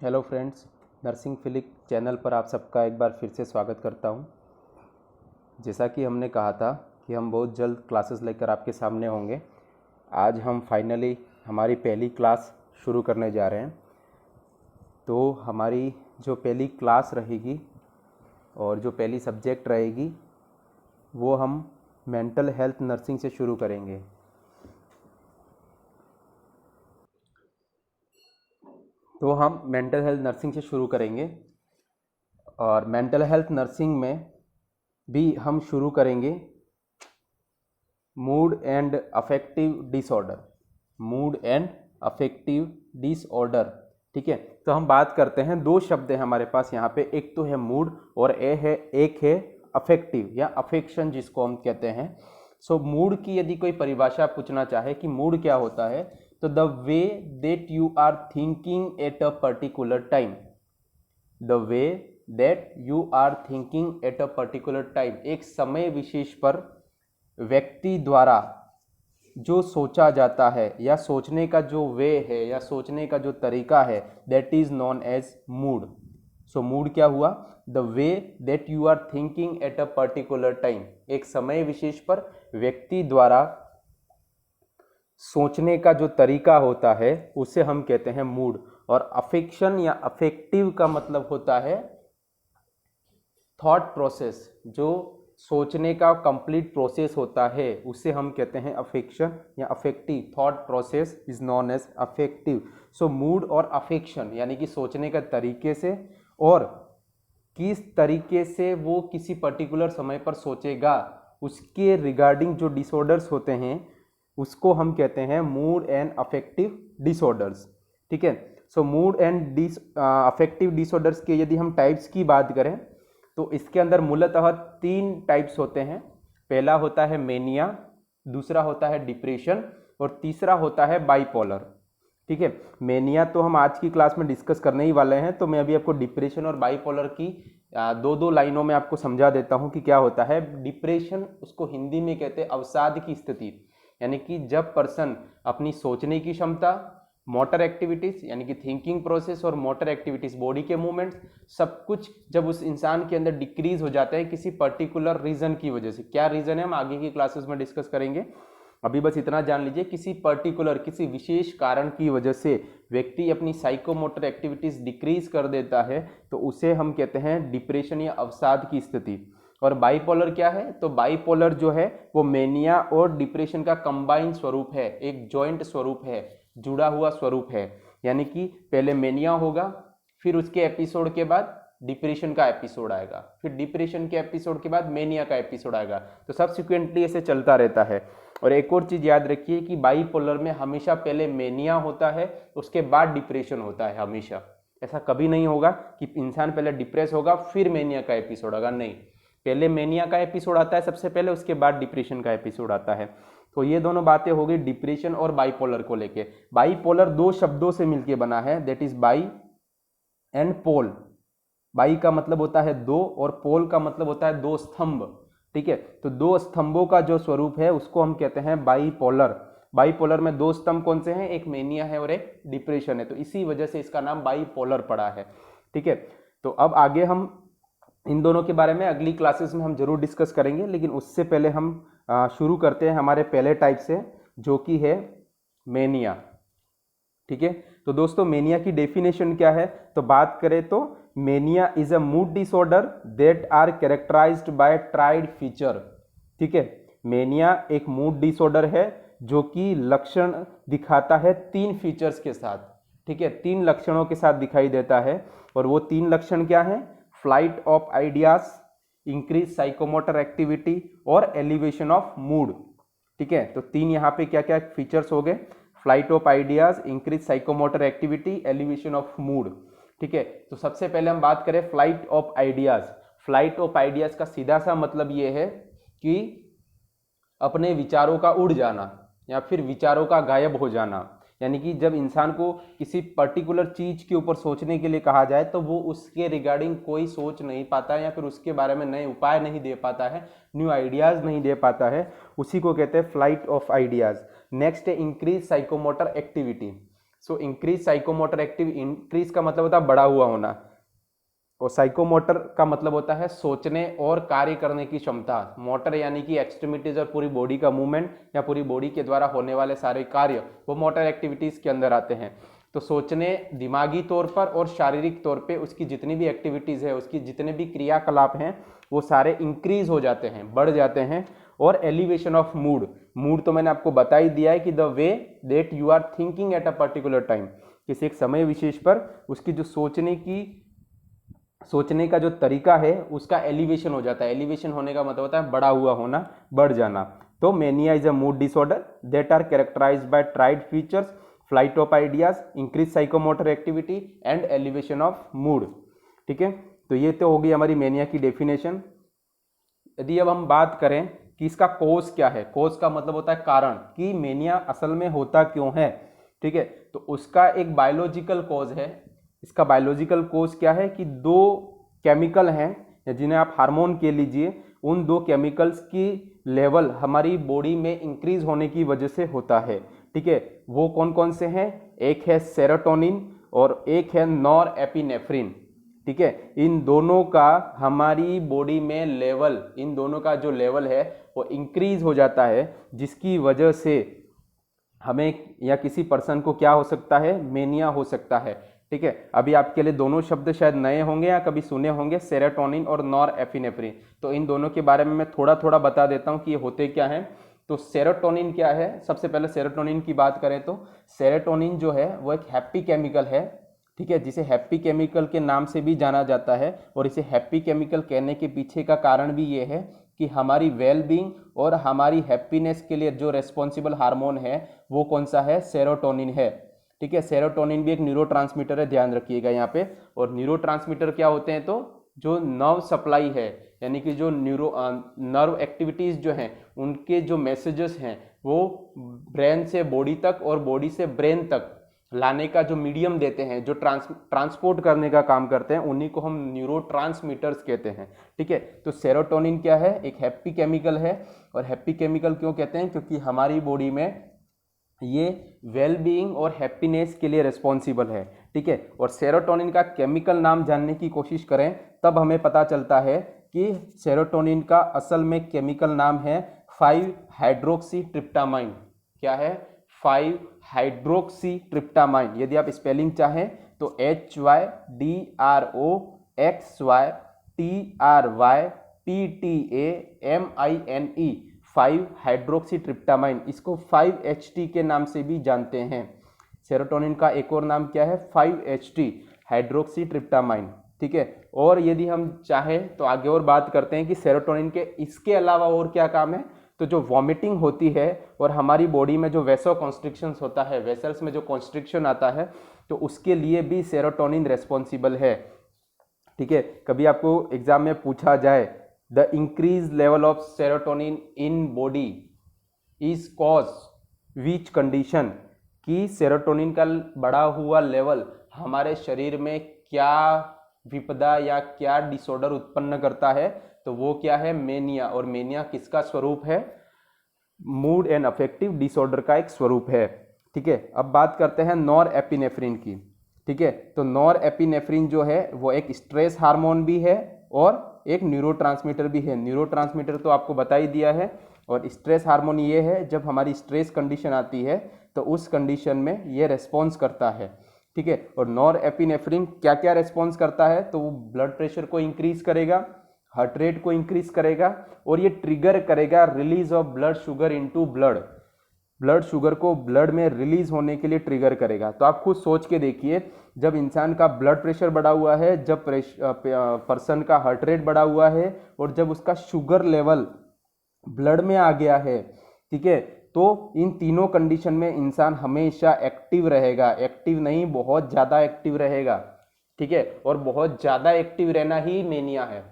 Hello friends, nursing philic channel पर आप सबका एक बार फिर से स्वागत करता हूं। जैसा कि हमने कहा था कि हम बहुत जल्द क्लासेस लेकर आपके सामने होंगे। आज हम फाइनली हमारी पहली क्लास शुरू करने जा रहे हैं। तो हमारी जो पहली क्लास रहेगी और जो पहली सब्जेक्ट रहेगी वो हम मेंटल हेल्थ नर्सिंग से शुरू करेंगे। तो हम मेंटल हेल्थ नर्सिंग से शुरू करेंगे और मेंटल हेल्थ नर्सिंग में भी हम शुरू करेंगे mood and affective disorder. Mood and affective disorder, ठीक है। तो हम बात करते हैं, दो शब्द है हमारे पास यहाँ पे, एक तो है मूड और एक है अफेक्टिव या अफेक्शन जिसको हम कहते हैं। सो मूड की यदि कोई परिभाषा पूछना चाहे कि मूड क्या होता है, तो the way that you are thinking at a particular time. The way that you are thinking at a particular time, एक समय विशेष पर व्यक्ति द्वारा जो सोचा जाता है या सोचने का जो वे है या सोचने का जो तरीका है, that is known as mood. So mood क्या हुआ? The way that you are thinking at a particular time, एक समय विशेष पर व्यक्ति द्वारा सोचने का जो तरीका होता है उसे हम कहते हैं मूड। और अफेक्शन या अफेक्टिव का मतलब होता है थॉट प्रोसेस, जो सोचने का कंप्लीट प्रोसेस होता है उसे हम कहते हैं अफेक्शन या affective. Thought process is known as affective. So mood और अफेक्शन यानी कि सोचने का तरीके से और किस तरीके से वो किसी पर्टिकुलर समय पर सोचेगा उसके रिगार्डिंग जो डिसऑर्डर्स होते हैं उसको हम कहते हैं मूड एंड अफेक्टिव डिसऑर्डर्स, ठीक है। So mood and affective disorders के यदि हम टाइप्स की बात करें तो इसके अंदर मूलतः तीन टाइप्स होते हैं। पहला होता है मेनिया, दूसरा होता है डिप्रेशन और तीसरा होता है बाइपोलर, ठीक है। मेनिया तो हम आज की क्लास में डिस्कस करने ही वाले हैं, तो मैं अभी आपको डिप्रेशन और बाइपोलर की दो लाइनों में आपको समझा देता हूं कि क्या होता है। डिप्रेशन, उसको हिंदी में कहते हैं अवसाद की स्थिति, यानी कि जब पर्सन अपनी सोचने की क्षमता, मोटर एक्टिविटीज यानी कि थिंकिंग प्रोसेस और मोटर एक्टिविटीज, बॉडी के मूवमेंट्स, सब कुछ जब उस इंसान के अंदर डिक्रीज हो जाता है किसी पर्टिकुलर रीजन की वजह से। क्या रीजन है हम आगे की क्लासेस में डिस्कस करेंगे, अभी बस इतना जान लीजिए, किसी पर्टिकुलर किसी विशेष कारण की वजह से व्यक्ति अपनी साइकोमोटर एक्टिविटीज डिक्रीज कर देता है तो उसे हम कहते हैं डिप्रेशन या अवसाद की स्थिति। और बाइपोलर क्या है? तो बाइपोलर जो है वो मेनिया और डिप्रेशन का कंबाइंड स्वरूप है, एक जॉइंट स्वरूप है, जुड़ा हुआ स्वरूप है। यानी कि पहले मेनिया होगा, फिर उसके एपिसोड के बाद डिप्रेशन का एपिसोड आएगा, फिर डिप्रेशन के एपिसोड के बाद मेनिया का एपिसोड आएगा, तो सब्सिक्वेंटली ऐसे चलता रहता है। और एक और चीज याद रखिए कि बाइपोलर में हमेशा पहले मेनिया होता है उसके बाद डिप्रेशन होता है। हमेशा ऐसा कभी नहीं होगा कि इंसान पहले डिप्रेस होगा फिर मेनिया का एपिसोड होगा, नहीं, पहले मेनिया का एपिसोड आता है सबसे पहले, उसके बाद डिप्रेशन का एपिसोड आता है। तो ये दोनों बातें हो गई डिप्रेशन और बाइपोलर को लेके। बाइपोलर दो शब्दों से मिलकर बना है, that is bi and pole. Bi का मतलब होता है दो और पोल का मतलब होता है दो स्तंभ, ठीक है। तो दो स्तंभों का जो स्वरूप है उसको हम कहते हैं बाइपोलर। बाइपोलर में दो स्तंभ कौन से हैं? एक मेनिया है और एक डिप्रेशन है, तो इसी वजह से इसका नाम बाइपोलर पड़ा है, ठीक है। तो अब आगे हम इन दोनों के बारे में अगली क्लासेस में हम जरूर डिस्कस करेंगे, लेकिन उससे पहले हम शुरू करते हैं हमारे पहले टाइप से, जो कि है मेनिया, ठीक है। तो दोस्तों मेनिया की डेफिनेशन क्या है? तो बात करें तो mania is a mood disorder that are characterized by triad feature, ठीक है। मेनिया एक मूड डिसऑर्डर है जो कि लक्षण दिखाता है तीन फीचर्स के साथ, ठीक है, तीन लक्षणों के साथ दिखाई देता है। और वो तीन लक्षण क्या हैं? Flight of ideas, increase psychomotor activity और एलिवेशन ऑफ मूड, ठीक है। तो तीन यहाँ पे क्या क्या फीचर्स हो गए? Flight of ideas, increase psychomotor activity, elevation of mood, ठीक है। तो सबसे पहले हम बात करें flight of ideas. Flight of ideas का सीधा सा मतलब ये है कि अपने विचारों का उड़ जाना या फिर विचारों का गायब हो जाना। यानी कि जब इंसान को किसी पर्टिकुलर चीज के ऊपर सोचने के लिए कहा जाए तो वो उसके रिगार्डिंग कोई सोच नहीं पाता है या फिर उसके बारे में नए उपाय नहीं दे पाता है, न्यू आइडियाज नहीं दे पाता है, उसी को कहते हैं फ्लाइट ऑफ आइडियाज। नेक्स्ट है increase psychomotor activity. So increase psychomotor active, increase का मतलब होता है बढ़ा हुआ होना, और साइकोमोटर का मतलब होता है सोचने और कार्य करने की क्षमता। मोटर यानी कि एक्सट्रीमिटीज और पूरी बॉडी का मूवमेंट या पूरी बॉडी के द्वारा होने वाले सारे कार्य वो मोटर एक्टिविटीज के अंदर आते हैं। तो सोचने दिमागी तौर पर और शारीरिक तौर पे उसकी जितनी भी एक्टिविटीज है, उसकी जितने भी क्रियाकलाप हैं वो सारे इंक्रीज हो जाते हैं, बढ़ जाते हैं। और एलिवेशन ऑफ मूड, मूड तो मैंने आपको बता ही दिया है कि the way that you are thinking at a particular time, किसी एक समय विशेष पर उसकी जो सोचने का जो तरीका है उसका एलिवेशन हो जाता है। एलिवेशन होने का मतलब होता है बढ़ा हुआ होना, बढ़ जाना। तो mania is a mood disorder that are characterized by triad features, flight of ideas, increase psychomotor activity and elevation of mood. ठीक है, तो ये तो होगी हमारी मेनिया की डेफिनेशन। यदि अब हम बात करें कि इसका कोज क्या है, कोज का मतलब होता है कारण, कि मेनिया असल में होता क्यों है। ठीक है, तो उसका एक बायोलॉजिकल कोज है। इसका बायोलॉजिकल कोज क्या है कि दो केमिकल हैं जिन्हें आप हार्मोन कह लीजिए, उन दो केमिकल्स की लेवल हमारी बॉडी में इंक्रीज होने की वजह से होता है। ठीक है, वो कौन कौन से हैं, एक है सेरोटोनिन और एक है नॉर एपिनेफ्रिन। ठीक है, इन दोनों का हमारी बॉडी में लेवल, इन दोनों का जो लेवल है वो इंक्रीज हो जाता है, जिसकी वजह से हमें या किसी पर्सन को क्या हो सकता है, मेनिया हो सकता है। ठीक है, अभी आपके लिए दोनों शब्द शायद नए होंगे या कभी सुने होंगे, सेरोटोनिन और नॉर एपिनेफ्रिन। तो इन दोनों के बारे में मैं थोड़ा थोड़ा बता देता हूं कि ये होते क्या हैं। तो सेरोटोनिन क्या है, सबसे पहले सेरोटोनिन की बात करें तो सेरोटोनिन जो है वो एक हैप्पी केमिकल है। ठीक है, जिसे हैप्पी केमिकल के नाम से भी जाना जाता है, और इसे हैप्पी केमिकल कहने के पीछे का कारण भी ये है कि हमारी वेल बीइंग और हमारी हैप्पीनेस के लिए जो रेस्पॉन्सिबल हार्मोन है वो कौन सा है, सेरोटोनिन है। ठीक है, सेरोटोनिन भी एक न्यूरोट्रांसमीटर है, ध्यान रखिएगा यहाँ पे। और न्यूरोट्रांसमीटर क्या होते हैं, तो जो नर्व सप्लाई है, यानी कि जो नर्व एक्टिविटीज जो हैं उनके जो मैसेजेस हैं वो ब्रेन से बॉडी तक और बॉडी से ब्रेन तक लाने का जो मीडियम देते हैं, जो ट्रांसपोर्ट करने का काम करते हैं, उन्हीं को हम न्यूरोट्रांसमीटर्स कहते हैं। ठीक है, तो सेरोटोनिन क्या है, एक हैप्पी केमिकल है। और हैप्पी केमिकल क्यों कहते हैं, क्योंकि हमारी बॉडी में ये वेल बीइंग और हैप्पीनेस के लिए रिस्पॉन्सिबल है। ठीक है, और सेरोटोनिन का केमिकल नाम जानने की कोशिश करें तब हमें पता चलता है कि सेरोटोनिन का असल में केमिकल नाम है 5-हाइड्रोक्सी-ट्रिप्टामाइन। क्या है, 5-हाइड्रोक्सी-ट्रिप्टामाइन। यदि आप स्पेलिंग चाहें तो HYDROXY-TRYPTAMINE, 5-हाइड्रोक्सी-ट्रिप्टामाइन। इसको 5HT के नाम से भी जानते हैं। सेरोटोनिन का एक और नाम क्या है, 5HT, हाइड्रोक्सी-ट्रिप्टामाइन। ठीक है, और यदि हम चाहें तो आगे और बात करते हैं कि सेरोटोनिन के इसके अलावा और क्या काम है। तो जो वॉमिटिंग होती है और हमारी बॉडी में जो वेसो कॉन्स्ट्रिक्शंस होता है, वेसल्स में जो कॉन्स्ट्रिक्शन आता है, तो उसके लिए भी सेरोटोनिन रेस्पॉन्सिबल है। ठीक है, कभी आपको एग्जाम में पूछा जाए the increase level of serotonin in body is cause which condition, कि सेरोटोनिन का बढ़ा हुआ लेवल हमारे शरीर में क्या विपदा या क्या डिसऑर्डर उत्पन्न करता है, तो वो क्या है, मेनिया। और मेनिया किसका स्वरूप है, मूड एंड अफेक्टिव डिसऑर्डर का एक स्वरूप है। ठीक है, अब बात करते हैं नॉर एपिनेफ्रिन की। ठीक है, तो नॉर एपिनेफ्रिन जो है वो एक स्ट्रेस हार्मोन भी है और एक न्यूरोट्रांसमीटर भी है। न्यूरोट्रांसमीटर तो आपको बता ही दिया है, और स्ट्रेस हार्मोन ये है जब हमारी स्ट्रेस कंडीशन आती है तो उस कंडीशन में ये रेस्पॉन्स करता है। ठीक है, और नॉर एपिनेफ्रिन क्या क्या रेस्पॉन्स करता है, तो वो ब्लड प्रेशर को इंक्रीज करेगा, हार्ट रेट को इंक्रीज करेगा, और ये ट्रिगर करेगा release of blood sugar into blood. Blood sugar को ब्लड में रिलीज होने के लिए ट्रिगर करेगा। तो आप खुद सोच के देखिए, जब इंसान का ब्लड प्रेशर बढ़ा हुआ है, जब पर्सन का हार्ट रेट बढ़ा हुआ है, और जब उसका शुगर लेवल ब्लड में आ गया है, ठीक है, तो इन तीनों कंडीशन में इंसान हमेशा एक्टिव रहेगा। एक्टिव नहीं, बहुत ज़्यादा एक्टिव रहेगा। ठीक है, और बहुत ज़्यादा एक्टिव रहना ही मेनिया है।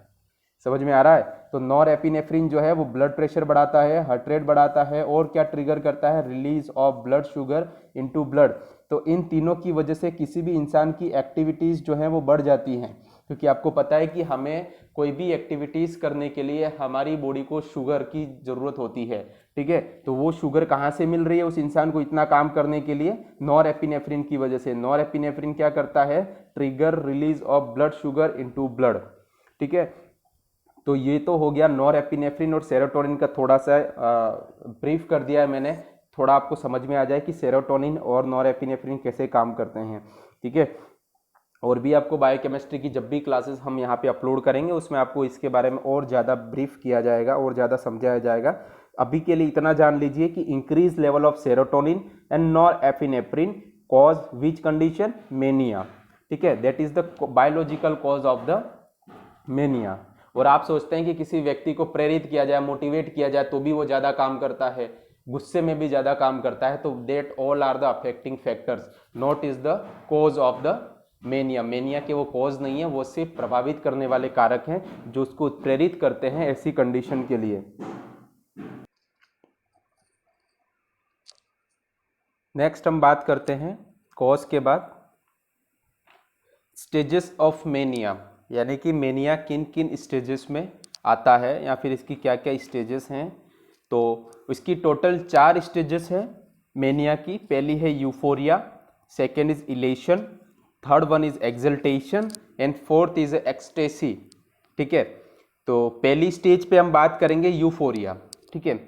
समझ में आ रहा है। तो नॉर एपिनेफ्रिन जो है वो ब्लड प्रेशर बढ़ाता है, हार्ट रेट बढ़ाता है, और क्या ट्रिगर करता है, release of blood sugar into blood. तो इन तीनों की वजह से किसी भी इंसान की एक्टिविटीज जो है वो बढ़ जाती हैं। क्योंकि आपको पता है कि हमें कोई भी एक्टिविटीज़ करने के लिए हमारी बॉडी को शुगर की ज़रूरत होती है, ठीक है। तो वो शुगर कहाँ से मिल रही है उस इंसान को इतना काम करने के लिए? नॉरएपिनेफ्रिन की वजह से। नॉरएपिनेफ्रिन क्या करता है? Trigger release of blood sugar into blood, ठीक है। तो ये तो हो गया नॉरएपिनेफ्रिन और सेरोटोनिन का थोड़ा सा ब्रीफ कर दिया है मैंने, थोड़ा आपको समझ में आ जाए कि सेरोटोनिन और नॉरएपिनेफ्रिन कैसे काम करते हैं, ठीक है। और भी आपको बायोकेमिस्ट्री की जब भी क्लासेस हम यहाँ पे अपलोड करेंगे उसमें आपको इसके बारे में और ज़्यादा ब्रीफ किया जाएगा और ज़्यादा समझाया जाएगा। अभी के लिए इतना जान लीजिए कि increase level of serotonin and norepinephrine cause which condition? Mania, ठीक है। That is the biological cause of the mania. और आप सोचते हैं कि किसी व्यक्ति को प्रेरित किया जाए, मोटिवेट किया जाए तो भी वो ज़्यादा काम करता है, गुस्से में भी ज़्यादा काम करता है, तो that all are the affecting factors, not is the cause of the mania. Mania के वो कॉज नहीं है, वो सिर्फ प्रभावित करने वाले कारक हैं जो उसको प्रेरित करते हैं ऐसी कंडीशन के लिए। नेक्स्ट हम बात करते हैं कॉज के बाद स्टेजेस ऑफ मेनिया, यानी कि मेनिया किन किन स्टेजेस में आता है या फिर इसकी क्या क्या स्टेजेस हैं। तो इसकी टोटल 4 स्टेजेस हैं मेनिया की। पहली है euphoria, second is elation, third one is exaltation and fourth is ecstasy, ठीक है। तो पहली स्टेज पे हम बात करेंगे यूफोरिया, ठीक है।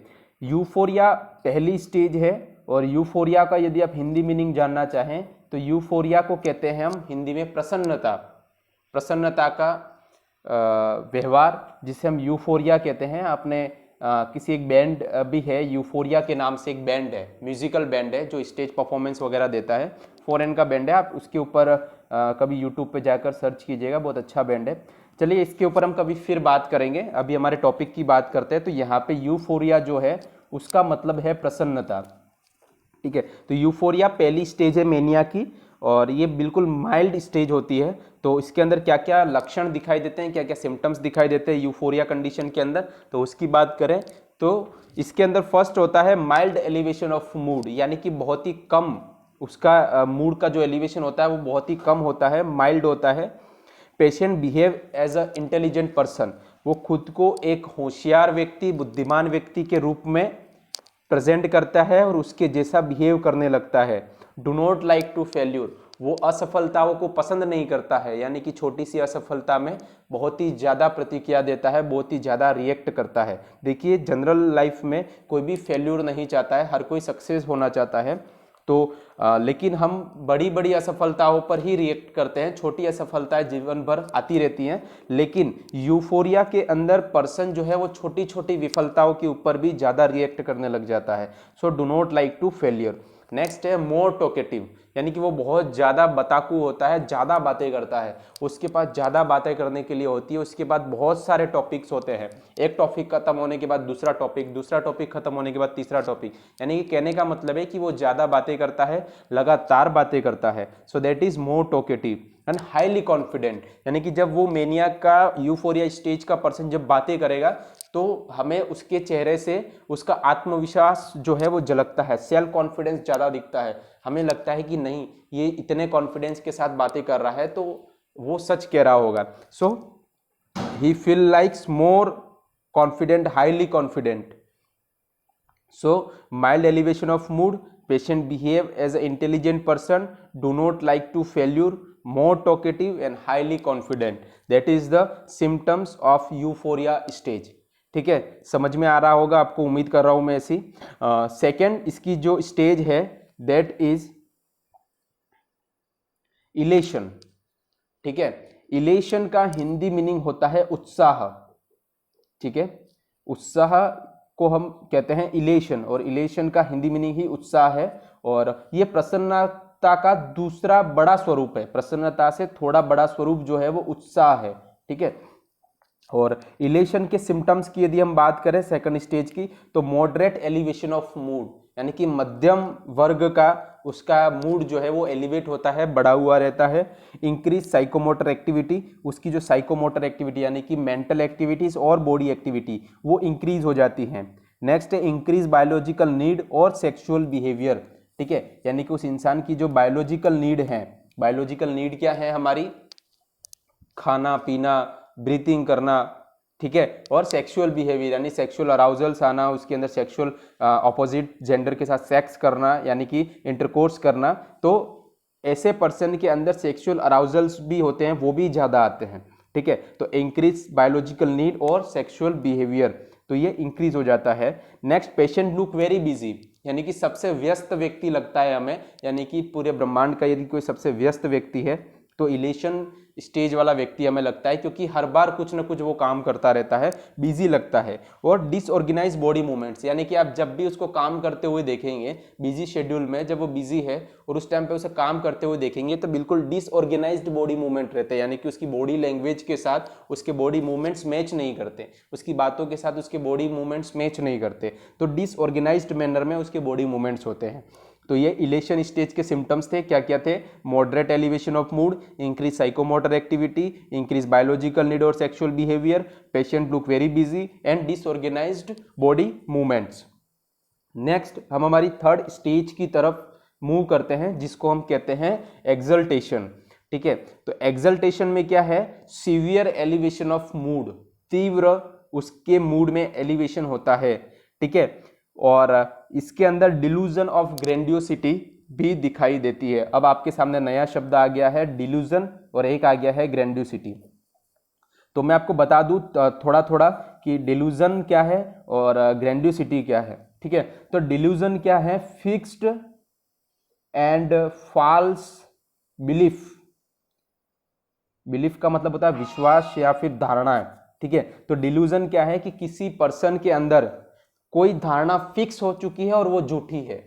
यूफोरिया पहली स्टेज है और यूफोरिया का यदि आप हिंदी मीनिंग जानना चाहें तो यूफोरिया को कहते हैं हम हिंदी में प्रसन्नता, प्रसन्नता का व्यवहार, जिसे हम यूफोरिया कहते हैं। आपने किसी एक बैंड भी है यूफोरिया के नाम से, एक बैंड है, म्यूजिकल बैंड है जो स्टेज परफॉर्मेंस वगैरह देता है, फॉरेन का बैंड है, आप उसके ऊपर कभी यूट्यूब पे जाकर सर्च कीजिएगा, बहुत अच्छा बैंड है। चलिए इसके ऊपर हम कभी फिर बात करेंगे, अभी हमारे टॉपिक की बात करते हैं। तो यहाँ पे यूफोरिया जो है उसका मतलब है प्रसन्नता, ठीक है। तो यूफोरिया पहली स्टेज है मेनिया की और ये बिल्कुल माइल्ड स्टेज होती है। तो इसके अंदर क्या क्या लक्षण दिखाई देते हैं, क्या क्या सिम्टम्स दिखाई देते हैं यूफोरिया कंडीशन के अंदर, तो उसकी बात करें तो इसके अंदर फर्स्ट होता है माइल्ड एलिवेशन ऑफ मूड, यानी कि बहुत ही कम उसका मूड का जो एलिवेशन होता है वो बहुत ही कम होता है, माइल्ड होता है। Patient behave as a intelligent person, वो खुद को एक होशियार व्यक्ति, बुद्धिमान व्यक्ति के रूप में प्रेजेंट करता है और उसके जैसा बिहेव करने लगता है। Do not like to failure, वो असफलताओं को पसंद नहीं करता है, यानी कि छोटी सी असफलता में बहुत ही ज़्यादा प्रतिक्रिया देता है, बहुत ही ज़्यादा रिएक्ट करता है। देखिए जनरल लाइफ में कोई भी फेल्यूर नहीं चाहता है, हर कोई सक्सेस होना चाहता है। तो लेकिन हम बड़ी बड़ी असफलताओं पर ही रिएक्ट करते हैं, छोटी असफलताएं जीवन भर आती रहती हैं। लेकिन यूफोरिया के अंदर पर्सन जो है वो छोटी छोटी विफलताओं के ऊपर भी ज़्यादा रिएक्ट करने लग जाता है। So do not like to failure. Next है मोर टॉकेटिव, यानी कि वो बहुत ज़्यादा बताकू होता है, ज़्यादा बातें करता है, उसके पास ज़्यादा बातें करने के लिए होती है। उसके बाद बहुत सारे टॉपिक्स होते हैं, एक टॉपिक खत्म होने के बाद दूसरा टॉपिक, दूसरा टॉपिक खत्म होने के बाद तीसरा टॉपिक, यानी कि कहने का मतलब है कि वो ज़्यादा बातें करता है, लगातार बातें करता है। So that is more talkative and highly confident, यानी कि जब वो मेनिया का यूफोरिया स्टेज का पर्सन जब बातें करेगा तो हमें उसके चेहरे से उसका आत्मविश्वास जो है वो झलकता है, सेल्फ कॉन्फिडेंस ज़्यादा दिखता है। हमें लगता है कि नहीं, ये इतने कॉन्फिडेंस के साथ बातें कर रहा है तो वो सच कह रहा होगा। So he feel likes more confident, highly confident. So mild elevation of mood, patient behave as a intelligent person, do not like to failure, more talkative and highly confident. That is the symptoms of euphoria stage, ठीक है। समझ में आ रहा होगा आपको, उम्मीद कर रहा हूं मैं ऐसी। सेकेंड इसकी जो स्टेज है दैट इज इलेशन, ठीक है। इलेशन का हिंदी मीनिंग होता है उत्साह, ठीक है। उत्साह को हम कहते हैं इलेशन और इलेशन का हिंदी मीनिंग ही उत्साह है। और ये प्रसन्नता का दूसरा बड़ा स्वरूप है, प्रसन्नता से थोड़ा बड़ा स्वरूप जो है वो उत्साह है, ठीक है। और इलेशन के सिम्टम्स की यदि हम बात करें सेकंड स्टेज की, तो मॉडरेट एलिवेशन ऑफ मूड, यानी कि मध्यम वर्ग का उसका मूड जो है वो एलिवेट होता है, बढ़ा हुआ रहता है। इंक्रीज साइकोमोटर एक्टिविटी, उसकी जो साइकोमोटर एक्टिविटी यानी कि मेंटल एक्टिविटीज और बॉडी एक्टिविटी वो इंक्रीज हो जाती हैं। नेक्स्ट है इंक्रीज बायोलॉजिकल नीड और सेक्सुअल बिहेवियर, ठीक है। यानी कि उस इंसान की जो बायोलॉजिकल नीड है, बायोलॉजिकल नीड क्या है हमारी? खाना पीना, ब्रीथिंग करना, ठीक है, और सेक्सुअल बिहेवियर यानी सेक्सुअल अराउजल्स आना, उसके अंदर सेक्सुअल ऑपोजिट जेंडर के साथ सेक्स करना यानी कि इंटरकोर्स करना। तो ऐसे पर्सन के अंदर सेक्सुअल अराउजल्स भी होते हैं, वो भी ज़्यादा आते हैं, ठीक है। तो इंक्रीज बायोलॉजिकल नीड और सेक्सुअल बिहेवियर, तो ये इंक्रीज हो जाता है। Next, patient look very busy, यानी कि सबसे व्यस्त व्यक्ति लगता है हमें, यानी कि पूरे ब्रह्मांड का यदि कोई सबसे व्यस्त व्यक्ति है तो इलेशन स्टेज वाला व्यक्ति हमें लगता है, क्योंकि हर बार कुछ ना कुछ वो काम करता रहता है, बिजी लगता है। और डिसऑर्गेनाइज बॉडी मूवमेंट्स, यानी कि आप जब भी उसको काम करते हुए देखेंगे बिजी शेड्यूल में, जब वो बिजी है और उस टाइम पे उसे काम करते हुए देखेंगे तो बिल्कुल डिसऑर्गेनाइज्ड बॉडी मूवमेंट रहते हैं, यानी कि उसकी बॉडी लैंग्वेज के साथ उसके बॉडी मूवमेंट्स मैच नहीं करते, उसकी बातों के साथ उसके बॉडी मूवमेंट्स मैच नहीं करते, तो डिसऑर्गेनाइज्ड मैनर में उसके बॉडी मूवमेंट्स होते हैं। तो ये इलेशन स्टेज के सिम्टम्स थे, क्या क्या थे? Moderate elevation of mood, increase psychomotor activity, increase biological need और sexual behaviour, patient look very busy and disorganised body movements. Next हम हमारी थर्ड स्टेज की तरफ मूव करते हैं, जिसको हम कहते हैं एक्सल्टेशन, ठीक है। तो एक्सल्टेशन में क्या है? सीवियर एलिवेशन ऑफ मूड, तीव्र उसके मूड में एलिवेशन होता है, ठीक है। और इसके अंदर डिल्यूजन ऑफ ग्रैंडियोसिटी भी दिखाई देती है। अब आपके सामने नया शब्द आ गया है डिल्यूजन और एक आ गया है ग्रैंडियोसिटी। तो मैं आपको बता दूं थोड़ा थोड़ा कि डिल्यूजन क्या है और ग्रैंडियोसिटी क्या है, ठीक है। तो डिल्यूजन क्या है? Fixed and false belief, belief का मतलब होता है विश्वास या फिर धारणा, ठीक है। तो डिल्यूजन क्या है कि किसी पर्सन के अंदर कोई धारणा फिक्स हो चुकी है और वो झूठी है।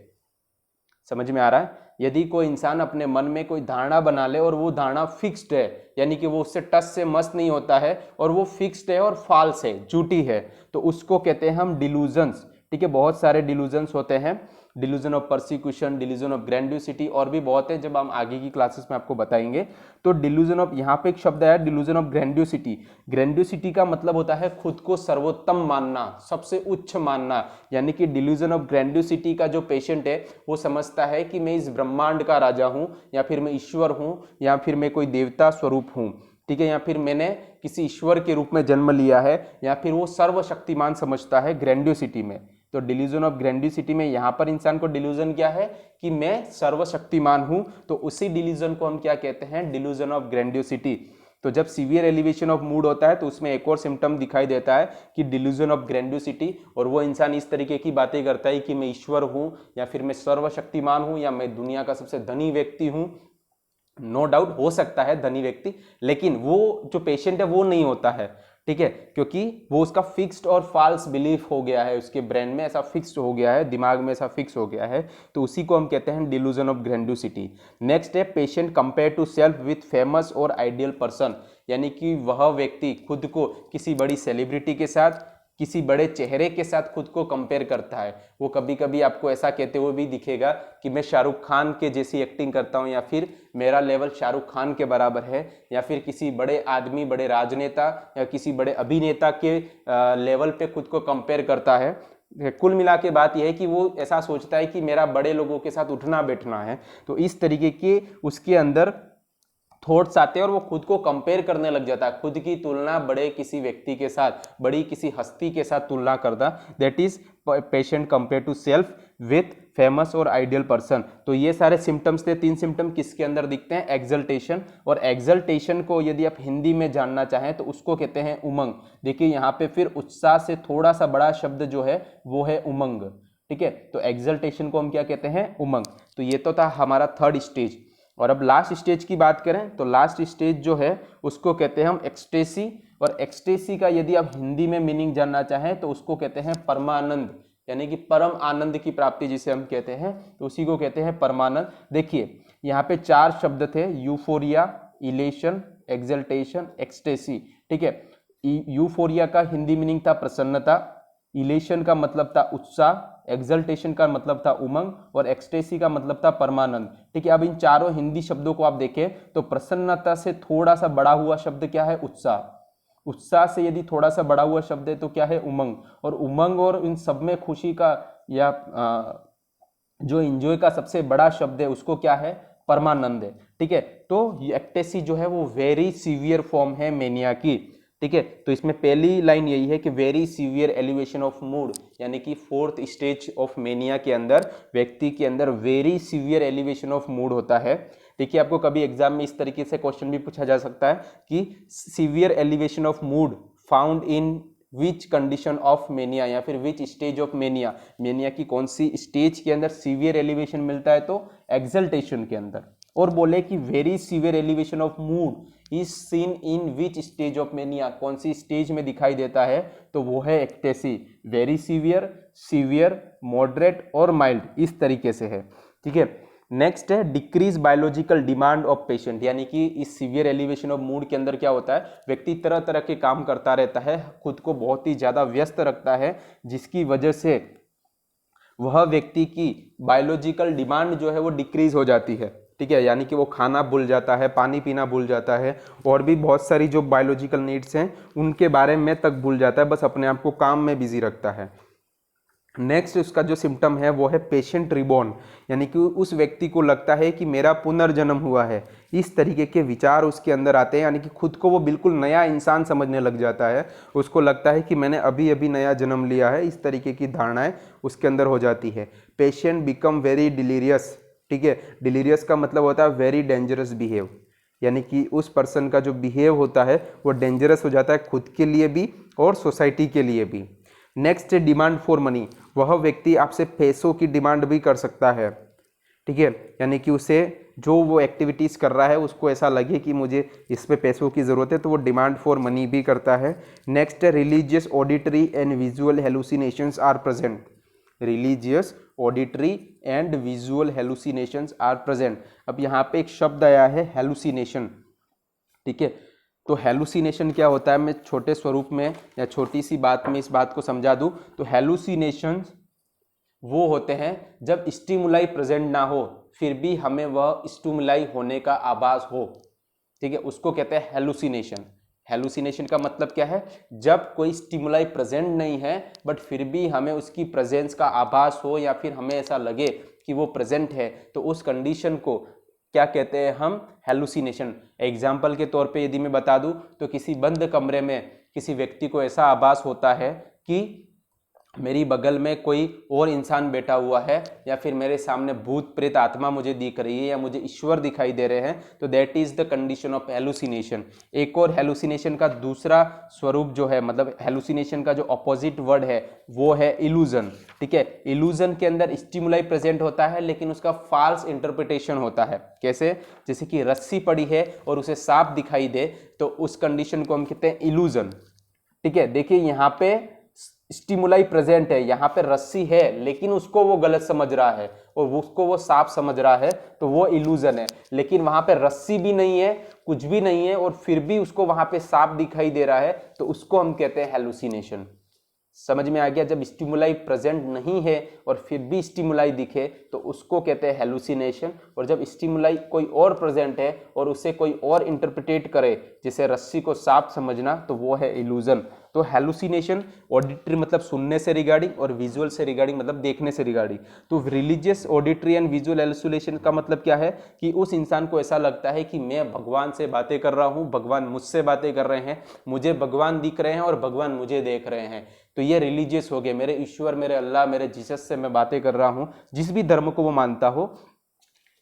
समझ में आ रहा है? यदि कोई इंसान अपने मन में कोई धारणा बना ले और वो धारणा फिक्स्ड है, यानी कि वो उससे टस से मस नहीं होता है और वो फिक्स्ड है और फॉल्स है, झूठी है, तो उसको कहते हैं हम डिल्यूजन्स, ठीक है। बहुत सारे डिल्यूजन्स होते हैं, delusion of persecution, delusion of grandiosity, और भी बहुत है, जब हम आगे की क्लासेस में आपको बताएंगे। तो डिल्यूजन ऑफ, यहाँ पे एक शब्द है डिल्यूजन ऑफ ग्रैंडियोसिटी। ग्रैंडियोसिटी का मतलब होता है खुद को सर्वोत्तम मानना, सबसे उच्च मानना, यानी कि डिल्यूजन ऑफ ग्रैंडियोसिटी का जो पेशेंट है वो समझता है कि मैं इस ब्रह्मांड का राजा हूँ, या फिर मैं ईश्वर हूँ, या फिर मैं कोई देवता स्वरूप हूँ, ठीक है, या फिर मैंने किसी ईश्वर के रूप में जन्म लिया है, या फिर वो सर्वशक्तिमान समझता है ग्रैंडियोसिटी में। तो डिल्यूजन ऑफ ग्रैंडियोसिटी में यहाँ पर इंसान को डिल्यूजन क्या है कि मैं सर्वशक्तिमान हूं, तो उसी डिल्यूजन को हम क्या कहते हैं? Delusion of grandiosity. तो जब सीवियर एलिवेशन ऑफ मूड होता है तो उसमें एक और सिम्टम दिखाई देता है कि डिल्यूजन ऑफ ग्रैंडियोसिटी, और वो इंसान इस तरीके की बातें करता है कि मैं ईश्वर हूं, या फिर मैं सर्वशक्तिमान हूं, या मैं दुनिया का सबसे धनी व्यक्ति हूं। नो डाउट हो सकता है धनी व्यक्ति, लेकिन वो जो पेशेंट है वो नहीं होता है, ठीक है, क्योंकि वो उसका फिक्स्ड और फॉल्स बिलीफ हो गया है, उसके ब्रेन में ऐसा फिक्स्ड हो गया है, दिमाग में ऐसा फिक्स हो गया है, तो उसी को हम कहते हैं डिल्यूजन ऑफ ग्रैंडियोसिटी। नेक्स्ट है patient compare to self with famous और आइडियल पर्सन, यानी कि वह व्यक्ति खुद को किसी बड़ी सेलिब्रिटी के साथ, किसी बड़े चेहरे के साथ खुद को कंपेयर करता है। वो कभी कभी आपको ऐसा कहते हुए भी दिखेगा कि मैं शाहरुख खान के जैसी एक्टिंग करता हूं, या फिर मेरा लेवल शाहरुख खान के बराबर है, या फिर किसी बड़े आदमी, बड़े राजनेता या किसी बड़े अभिनेता के लेवल पे खुद को कंपेयर करता है। कुल मिला के बात यह है कि वो ऐसा सोचता है कि मेरा बड़े लोगों के साथ उठना बैठना है। तो इस तरीके के उसके अंदर थॉट्स आते हैं और वो खुद को कंपेयर करने लग जाता है, खुद की तुलना बड़े किसी व्यक्ति के साथ, बड़ी किसी हस्ती के साथ तुलना करता, that is patient compare to self with famous और आइडियल पर्सन। तो ये सारे सिम्टम्स थे। 3 सिम्टम किसके अंदर दिखते हैं? एक्सल्टेशन। और एक्सल्टेशन को यदि आप हिंदी में जानना चाहें तो उसको कहते हैं उमंग। देखिए यहाँ पे फिर उत्साह से थोड़ा सा बड़ा शब्द जो है वो है उमंग, ठीक है। तो एक्सल्टेशन को हम क्या कहते हैं? उमंग। तो ये तो था हमारा थर्ड स्टेज। और अब लास्ट स्टेज की बात करें तो लास्ट स्टेज जो है उसको कहते हैं हम एक्सटेसी। और एक्सटेसी का यदि आप हिंदी में मीनिंग जानना चाहें तो उसको कहते हैं परमानंद, यानी कि परम आनंद की प्राप्ति जिसे हम कहते हैं, तो उसी को कहते हैं परमानंद। देखिए यहाँ पे 4 शब्द थे, यूफोरिया, इलेशन, एक्सल्टेशन, एक्सटेसी, ठीक है। यूफोरिया का हिंदी मीनिंग था प्रसन्नता, इलेशन का मतलब था उत्साह, एक्सल्टेशन का मतलब था उमंग, और एक्सटेसी का मतलब था परमानंद, ठीक है। अब इन चारों हिंदी शब्दों को आप देखें तो प्रसन्नता से थोड़ा सा बड़ा हुआ शब्द क्या है? उत्साह। उत्साह से यदि थोड़ा सा बड़ा हुआ शब्द है तो क्या है? उमंग। और उमंग और इन सब में खुशी का या जो एंजॉय का सबसे बड़ा शब्द है उसको क्या है? परमानंद है, ठीक ठीक है। तो एक्टेसी जो है वो वेरी सीवियर फॉर्म है मेनिया की, ठीक है। तो इसमें पहली लाइन यही है कि very severe elevation of mood, यानी कि फोर्थ स्टेज ऑफ मेनिया के अंदर व्यक्ति के अंदर very severe elevation of mood होता है। देखिए आपको कभी एग्जाम में इस तरीके से क्वेश्चन भी पूछा जा सकता है कि severe elevation of mood found in which condition of mania, या फिर which stage of mania, mania की कौन सी स्टेज के अंदर सीवियर एलिवेशन मिलता है, तो एक्सल्टेशन के अंदर। और बोले कि very severe elevation of mood is seen in which stage of mania, कौन सी स्टेज में दिखाई देता है, तो वो है ecstasy. Very severe, severe, moderate और माइल्ड, इस तरीके से है, ठीक है। नेक्स्ट है decrease biological demand of patient, यानी कि इस सीवियर एलिवेशन ऑफ मूड के अंदर क्या होता है, व्यक्ति तरह तरह के काम करता रहता है, खुद को बहुत ही ज्यादा व्यस्त रखता है, जिसकी वजह से वह व्यक्ति की बायोलॉजिकल डिमांड जो है वो डिक्रीज हो जाती है, ठीक है। यानी कि वो खाना भूल जाता है, पानी पीना भूल जाता है, और भी बहुत सारी जो बायोलॉजिकल नीड्स हैं उनके बारे में तक भूल जाता है, बस अपने आप को काम में बिजी रखता है। नेक्स्ट उसका जो सिम्टम है वो है पेशेंट रिबॉर्न, यानी कि उस व्यक्ति को लगता है कि मेरा पुनर्जन्म हुआ है, इस तरीके के विचार उसके अंदर आते हैं, यानी कि खुद को वो बिल्कुल नया इंसान समझने लग जाता है, उसको लगता है कि मैंने अभी अभी नया जन्म लिया है, इस तरीके की धारणाएं उसके अंदर हो जाती है। पेशेंट बिकम वेरी डिलीरियस, ठीक है। डिलीरियस का मतलब होता है वेरी डेंजरस बिहेव, यानी कि उस पर्सन का जो बिहेव होता है वो डेंजरस हो जाता है खुद के लिए भी और सोसाइटी के लिए भी। नेक्स्ट है डिमांड फॉर मनी, वह व्यक्ति आपसे पैसों की डिमांड भी कर सकता है, ठीक है। यानी कि उसे जो वो एक्टिविटीज़ कर रहा है उसको ऐसा लगे कि मुझे इस पे पैसों की ज़रूरत है, तो वो डिमांड फॉर मनी भी करता है। नेक्स्ट है religious auditory and visual hallucinations are present, religious auditory and visual hallucinations are present. अब यहाँ पे एक शब्द आया है हेलुसिनेशन, ठीक है। तो हेलुसिनेशन क्या होता है, मैं छोटे स्वरूप में या छोटी सी बात में इस बात को समझा दूं, तो हेलुसिनेशंस वो होते हैं जब स्टिमुलाई प्रेजेंट ना हो फिर भी हमें वह स्टिमुलाई होने का आभास हो, ठीक है, उसको कहते हैं हेलुसिनेशन। हेलुसिनेशन का मतलब क्या है, जब कोई स्टिमुलाई प्रेजेंट नहीं है बट फिर भी हमें उसकी प्रेजेंस का आभास हो, या फिर हमें ऐसा लगे कि वो प्रेजेंट है, तो उस कंडीशन को क्या कहते हैं हम, हेलुसिनेशन। एग्जाम्पल के तौर पे यदि मैं बता दूं तो किसी बंद कमरे में किसी व्यक्ति को ऐसा आभास होता है कि मेरी बगल में कोई और इंसान बैठा हुआ है, या फिर मेरे सामने भूत प्रेत आत्मा मुझे दिख रही है, या मुझे ईश्वर दिखाई दे रहे हैं, तो that is the condition of hallucination. एक और हेलुसिनेशन का दूसरा स्वरूप जो है, मतलब हेलुसिनेशन का जो अपोजिट वर्ड है वो है इल्यूजन, ठीक है। इल्यूजन के अंदर स्टिमुलाई प्रेजेंट होता है लेकिन उसका फॉल्स इंटरप्रिटेशन होता है। कैसे, जैसे कि रस्सी पड़ी है और उसे सांप दिखाई दे, तो उस कंडीशन को हम कहते हैं इल्यूजन, ठीक है। देखिए यहाँ पे स्टिमुलाई प्रेजेंट है, यहाँ पे रस्सी है लेकिन उसको वो गलत समझ रहा है और उसको वो सांप समझ रहा है, तो वो इल्यूजन है। लेकिन वहां पे रस्सी भी नहीं है, कुछ भी नहीं है, और फिर भी उसको वहां पे सांप दिखाई दे रहा है, तो उसको हम कहते हैं हेलुसिनेशन। समझ में आ गया, जब स्टिमुलाई प्रेजेंट नहीं है और फिर भी स्टिमुलाई दिखे तो उसको कहते हैं हेलुसिनेशन, और जब स्टिमुलाई कोई और प्रेजेंट है और उसे कोई और इंटरप्रिटेट करे, जैसे रस्सी को सांप समझना, तो वो है इल्यूजन। तो हेलुसिनेशन ऑडिटरी मतलब सुनने से रिगार्डिंग, और विजुअल से रिगार्डिंग मतलब देखने से रिगार्डिंग। तो religious auditory and visual hallucination का मतलब क्या है कि उस इंसान को ऐसा लगता है कि मैं भगवान से बातें कर रहा हूँ, भगवान मुझसे बातें कर रहे हैं, मुझे भगवान दिख रहे हैं और भगवान मुझे देख रहे हैं, तो ये रिलीजियस हो गए, मेरे ईश्वर, मेरे अल्लाह, मेरे जीसस से मैं बातें कर रहा हूँ। जिस भी धर्म को वो मानता हो,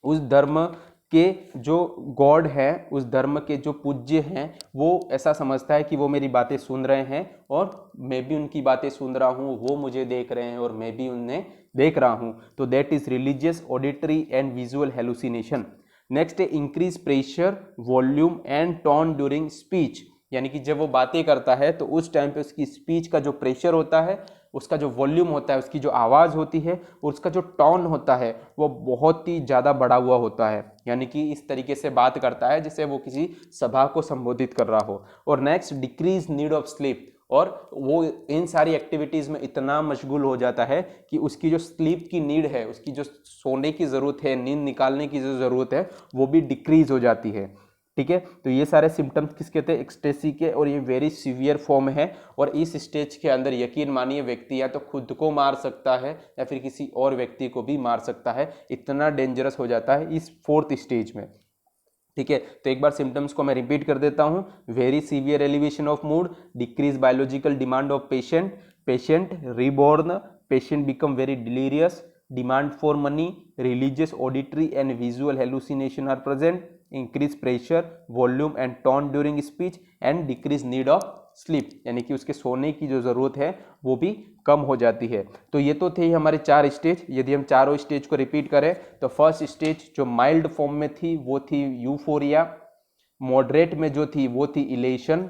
उस धर्म के जो गॉड है, उस धर्म के जो पूज्य हैं, वो ऐसा समझता है कि वो मेरी बातें सुन रहे हैं और मैं भी उनकी बातें सुन रहा हूँ, वो मुझे देख रहे हैं और मैं भी उन्हें देख रहा हूँ। तो that is religious auditory and visual hallucination. Next है increase pressure, volume and tone during speech, यानी कि जब वो बातें करता है तो उस टाइम पे उसकी स्पीच का जो प्रेशर होता है, उसका जो वॉल्यूम होता है, उसकी जो आवाज़ होती है, और उसका जो टोन होता है वो बहुत ही ज़्यादा बढ़ा हुआ होता है, यानी कि इस तरीके से बात करता है जैसे वो किसी सभा को संबोधित कर रहा हो। और next decrease need of sleep, और वो इन सारी एक्टिविटीज़ में इतना मशगूल हो जाता है कि उसकी जो स्लीप की नीड है, उसकी जो सोने की ज़रूरत है, नींद निकालने की जो ज़रूरत है, वो भी डिक्रीज हो जाती है, ठीक है। तो ये सारे सिम्टम्स किस कहते हैं, एक्सटेसी के, और ये वेरी सीवियर फॉर्म है। और इस स्टेज के अंदर यकीन मानिए व्यक्ति या तो खुद को मार सकता है या फिर किसी और व्यक्ति को भी मार सकता है, इतना डेंजरस हो जाता है इस फोर्थ स्टेज में। ठीक है, तो एक बार सिम्टम्स को मैं रिपीट कर देता हूँ। Very severe elevation of mood, decrease biological demand of patient, patient reborn, patient become very delirious, demand for money, religious auditory and visual hallucination are present, increase pressure, volume and tone during speech and decrease need of sleep, यानी कि उसके सोने की जो ज़रूरत है वो भी कम हो जाती है। तो ये तो थे हमारे 4 स्टेज। यदि हम चारों स्टेज को रिपीट करें तो फर्स्ट स्टेज जो माइल्ड फॉर्म में थी वो थी यूफोरिया, मॉडरेट में जो थी वो थी इलेशन,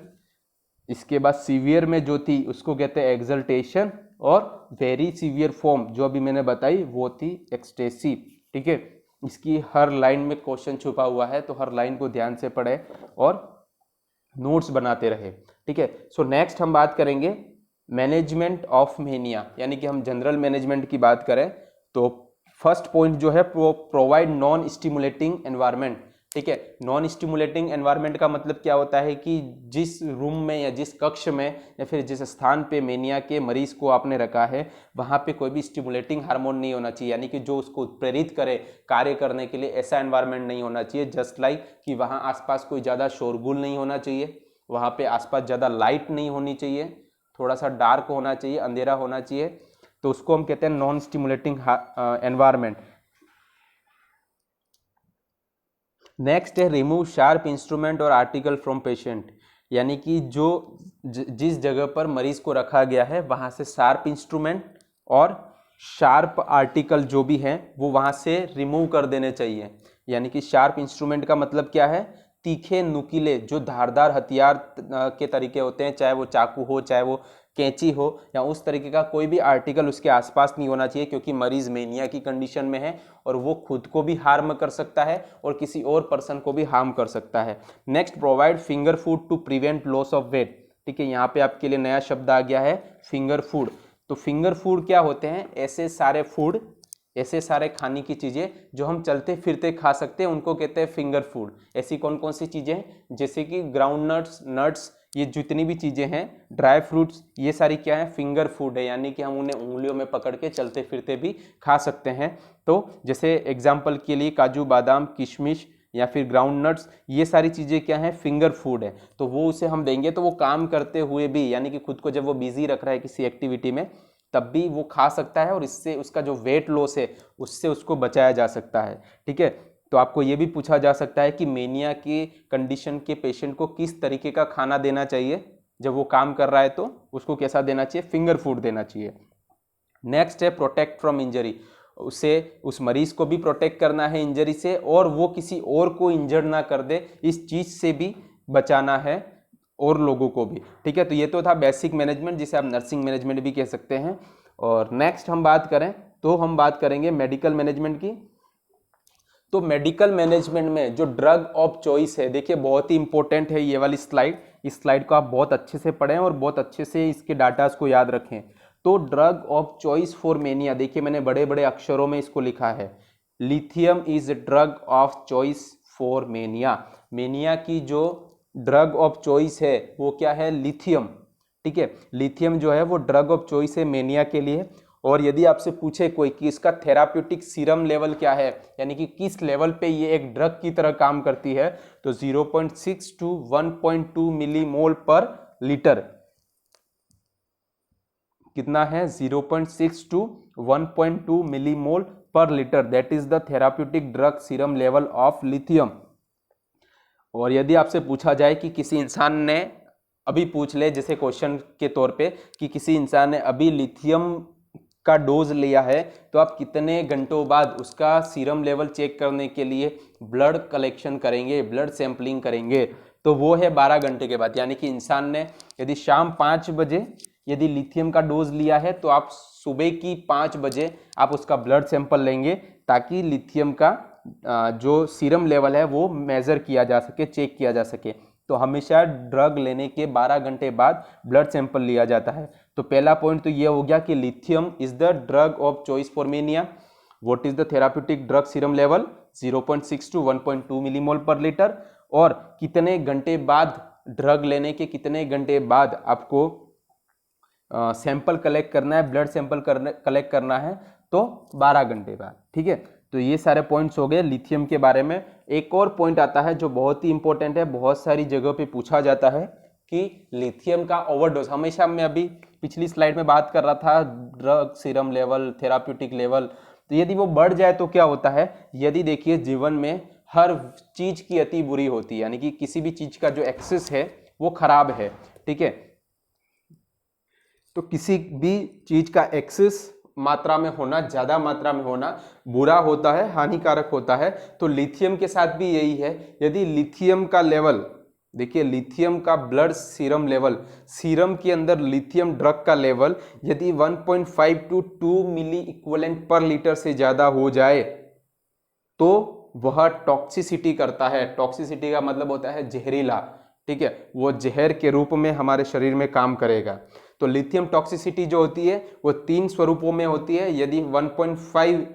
इसके बाद सीवियर में जो थी उसको कहते हैं एक्सल्टेशन, और वेरी सीवियर फॉर्म जो अभी मैंने बताई वो थी एक्सटेसी। ठीक है, इसकी हर लाइन में क्वेश्चन छुपा हुआ है, तो हर लाइन को ध्यान से पढ़े और नोट्स बनाते रहे। ठीक है, सो नेक्स्ट हम बात करेंगे मैनेजमेंट ऑफ मेनिया, यानी कि हम जनरल मैनेजमेंट की बात करें तो फर्स्ट पॉइंट जो है प्रोवाइड नॉन स्टिमुलेटिंग एनवायरनमेंट। ठीक है, नॉन स्टिमुलेटिंग एनवायरनमेंट का मतलब क्या होता है कि जिस रूम में या जिस कक्ष में या फिर जिस स्थान पे मेनिया के मरीज को आपने रखा है वहाँ पे कोई भी स्टिमुलेटिंग हार्मोन नहीं होना चाहिए, यानी कि जो उसको प्रेरित करे कार्य करने के लिए, ऐसा एनवायरनमेंट नहीं होना चाहिए। जस्ट लाइक कि वहाँ आसपास कोई ज़्यादा शोरगुल नहीं होना चाहिए, वहाँ पे आसपास ज़्यादा लाइट नहीं होनी चाहिए, थोड़ा सा डार्क होना चाहिए, अंधेरा होना चाहिए, तो उसको हम कहते हैं नॉन स्टिमुलेटिंग एनवायरनमेंट। नेक्स्ट है रिमूव शार्प इंस्ट्रूमेंट और आर्टिकल फ्रॉम पेशेंट, यानी कि जो जिस जगह पर मरीज को रखा गया है वहाँ से शार्प इंस्ट्रूमेंट और शार्प आर्टिकल जो भी हैं वो वहाँ से रिमूव कर देने चाहिए। यानी कि शार्प इंस्ट्रूमेंट का मतलब क्या है, तीखे नुकीले जो धारदार हथियार के तरीके होते हैं, चाहे वो चाकू हो, चाहे वो कैंची हो, या उस तरीके का कोई भी आर्टिकल उसके आसपास नहीं होना चाहिए, क्योंकि मरीज मेनिया की कंडीशन में है और वो खुद को भी हार्म कर सकता है और किसी और पर्सन को भी हार्म कर सकता है। Next, provide finger food to prevent loss of weight. ठीक है, यहाँ पे आपके लिए नया शब्द आ गया है फिंगर फूड। तो फिंगर फूड क्या होते हैं, ऐसे सारे फूड, ऐसे सारे खाने की चीज़ें जो हम चलते फिरते खा सकते हैं उनको कहते हैं फिंगर फूड। ऐसी कौन कौन सी चीज़ें हैं, जैसे कि ग्राउंड नट्स, नट्स, ये जितनी भी चीज़ें हैं, ड्राई फ्रूट्स, ये सारी क्या है, फिंगर फूड है, यानी कि हम उन्हें उंगलियों में पकड़ के चलते फिरते भी खा सकते हैं। तो जैसे एग्जाम्पल के लिए काजू बादाम, किशमिश या फिर ग्राउंड नट्स, ये सारी चीज़ें क्या है, फिंगर फूड है। तो वो उसे हम देंगे तो वो काम करते हुए भी, यानी कि खुद को जब वो बिजी रख रहा है किसी एक्टिविटी में, तब भी वो खा सकता है और इससे उसका जो वेट लॉस है उससे उसको बचाया जा सकता है। ठीक है, तो आपको ये भी पूछा जा सकता है कि मेनिया की कंडीशन के पेशेंट को किस तरीके का खाना देना चाहिए, जब वो काम कर रहा है तो उसको कैसा देना चाहिए, फिंगर फूड देना चाहिए। नेक्स्ट है प्रोटेक्ट फ्रॉम इंजरी, उसे, उस मरीज को भी प्रोटेक्ट करना है इंजरी से और वो किसी और को इंजर्ड ना कर दे, इस चीज से भी बचाना है और लोगों को भी। ठीक है, तो ये तो था बेसिक मैनेजमेंट, जिसे आप नर्सिंग मैनेजमेंट भी कह सकते हैं। और नेक्स्ट हम बात करें तो हम बात करेंगे मेडिकल मैनेजमेंट की। तो मेडिकल मैनेजमेंट में जो ड्रग ऑफ चॉइस है, देखिए बहुत ही इंपॉर्टेंट है ये वाली स्लाइड, इस स्लाइड को आप बहुत अच्छे से पढ़ें और बहुत अच्छे से इसके डाटास को याद रखें। तो drug of choice for mania, देखिए मैंने बड़े बड़े अक्षरों में इसको लिखा है, lithium is drug of choice for mania. Mania की जो ड्रग ऑफ चॉइस है वो क्या है, लिथियम। ठीक है, लिथियम जो है वो ड्रग ऑफ चॉइस है मेनिया के लिए। और यदि आपसे पूछे कोई कि इसका थेराप्यूटिक सीरम लेवल क्या है, यानी कि किस लेवल पे ये एक ड्रग की तरह काम करती है, तो 0.6 टू 1.2 मिलीमोल पर लीटर। कितना है, 0.6 to 1.2 millimole per litre, that is the therapeutic drug serum level of lithium. और यदि आपसे पूछा जाए कि किसी इंसान ने अभी, पूछ ले जैसे क्वेश्चन के तौर पे कि किसी इंसान ने अभी लिथियम का डोज लिया है, तो आप कितने घंटों बाद उसका सीरम लेवल चेक करने के लिए ब्लड कलेक्शन करेंगे, ब्लड सैंपलिंग करेंगे, तो वो है 12 घंटे के बाद। यानी कि इंसान ने यदि शाम 5 बजे यदि लिथियम का डोज लिया है तो आप सुबह की 5 बजे आप उसका ब्लड सैंपल लेंगे, ताकि लिथियम का जो सीरम लेवल है वो मेजर किया जा सके, चेक किया जा सके। तो हमेशा ड्रग लेने के 12 घंटे बाद ब्लड सैंपल लिया जाता है। तो पहला पॉइंट तो ये हो गया कि lithium is the drug of choice for mania. What is the therapeutic drug serum level, 0.6 to 1.2 millimole per litre. और कितने घंटे बाद, ड्रग लेने के कितने घंटे बाद आपको सैंपल कलेक्ट करना है, ब्लड सैंपल कलेक्ट करना है, तो 12 घंटे बाद। ठीक है, तो ये सारे पॉइंट्स हो गए लिथियम के बारे में। एक और पॉइंट आता है जो बहुत ही इंपॉर्टेंट है, बहुत सारी जगह पे पूछा जाता है कि लिथियम का ओवरडोज, हमेशा मैं अभी पिछली स्लाइड में बात कर रहा था drug serum level, therapeutic level, तो यदि वो बढ़ जाए तो क्या होता है, यदि देखिए जीवन में हर चीज की अति बुरी होती है, यानी कि किसी भी चीज का जो एक्सेस है वो खराब है, ठीक है। तो किसी भी चीज का एक्सेस मात्रा में होना, ज्यादा मात्रा में होना बुरा होता है, हानिकारक होता है। तो लिथियम के साथ भी यही है, यदि लिथियम का लेवल, देखिए लिथियम का ब्लड सीरम लेवल, सीरम के अंदर लिथियम ड्रग का लेवल यदि 1.5 to 2 milliequivalent per litre से ज्यादा हो जाए तो वह टॉक्सिसिटी करता है। टॉक्सिसिटी का मतलब होता है जहरीला, ठीक है, वो जहर के रूप में हमारे शरीर में काम करेगा। तो लिथियम टॉक्सिसिटी जो होती है वो 3 स्वरूपों में होती है। यदि 1.5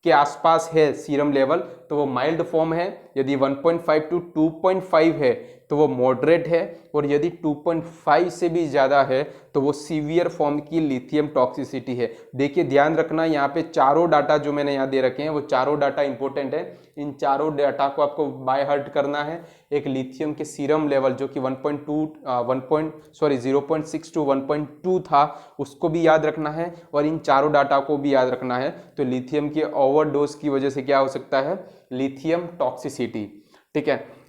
के आसपास है सीरम लेवल तो वो माइल्ड फॉर्म है, यदि 1.5 to 2.5 है तो वो मॉडरेट है, और यदि 2.5 से भी ज़्यादा है तो वो सीवियर फॉर्म की लिथियम टॉक्सिसिटी है। देखिए ध्यान रखना, यहाँ पे चारों डाटा जो मैंने यहाँ दे रखे हैं वो चारों डाटा इंपॉर्टेंट है, इन चारों डाटा को आपको बाय हार्ट करना है। एक लिथियम के सीरम लेवल जो कि 0.6 to 1.2 था उसको भी याद रखना है, और इन चारों डाटा को भी याद रखना है। तो लिथियम के ओवरडोज की वजह से क्या हो सकता है, लिथियम टॉक्सिसिटी, ठीक है।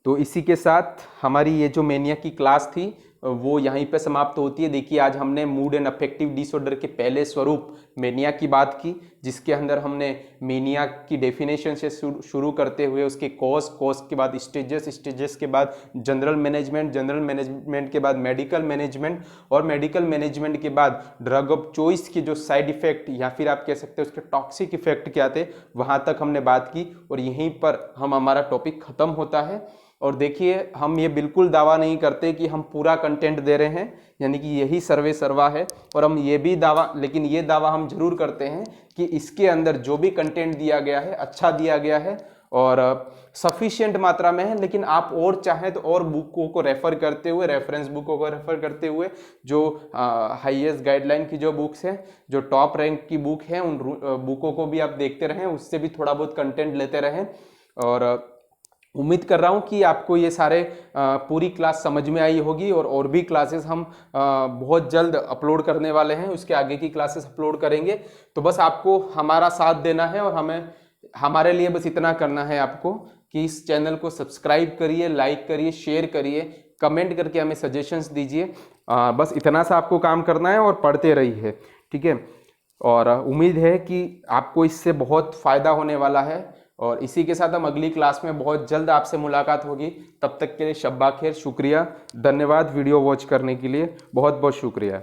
तो इसी के साथ हमारी ये जो मेनिया की क्लास थी वो यहीं पे समाप्त होती है। देखिए आज हमने मूड एंड अफेक्टिव डिसऑर्डर के पहले स्वरूप मेनिया की बात की, जिसके अंदर हमने मेनिया की डेफिनेशन से शुरू करते हुए उसके कॉज के बाद स्टेजेस के बाद जनरल मैनेजमेंट के बाद मेडिकल मैनेजमेंट, और मेडिकल मैनेजमेंट के बाद ड्रग ऑफ चॉइस के जो साइड इफेक्ट या फिर आप कह सकते हैं उसके टॉक्सिक इफेक्ट क्या थे, वहाँ तक हमने बात की, और यहीं पर हमारा टॉपिक खत्म होता है। और देखिए हम ये बिल्कुल दावा नहीं करते कि हम पूरा कंटेंट दे रहे हैं, यानी कि यही सर्वे सर्वा है, और हम ये भी दावा, लेकिन ये दावा हम जरूर करते हैं कि इसके अंदर जो भी कंटेंट दिया गया है अच्छा दिया गया है और सफिशिएंट मात्रा में है। लेकिन आप और चाहें तो और बुकों को रेफर करते हुए, रेफरेंस बुकों को रेफर करते हुए, जो हाईएस्ट गाइडलाइन की जो बुक्स हैं, जो टॉप रैंक की बुक है, उन बुकों को भी आप देखते रहें, उससे भी थोड़ा बहुत कंटेंट लेते रहें। और उम्मीद कर रहा हूँ कि आपको ये सारे पूरी क्लास समझ में आई होगी, और भी क्लासेस हम बहुत जल्द अपलोड करने वाले हैं, उसके आगे की क्लासेस अपलोड करेंगे। तो बस आपको हमारा साथ देना है, और हमारे लिए बस इतना करना है आपको कि इस चैनल को सब्सक्राइब करिए, लाइक करिए, शेयर करिए, कमेंट करके हमें सजेशंस दीजिए। बस इतना सा आपको काम करना है और पढ़ते रहिए, ठीक है। और उम्मीद है कि आपको इससे बहुत फ़ायदा होने वाला है, और इसी के साथ हम अगली क्लास में बहुत जल्द आपसे मुलाकात होगी। तब तक के लिए शब्बा खैर, शुक्रिया, धन्यवाद वीडियो वॉच करने के लिए, बहुत बहुत शुक्रिया।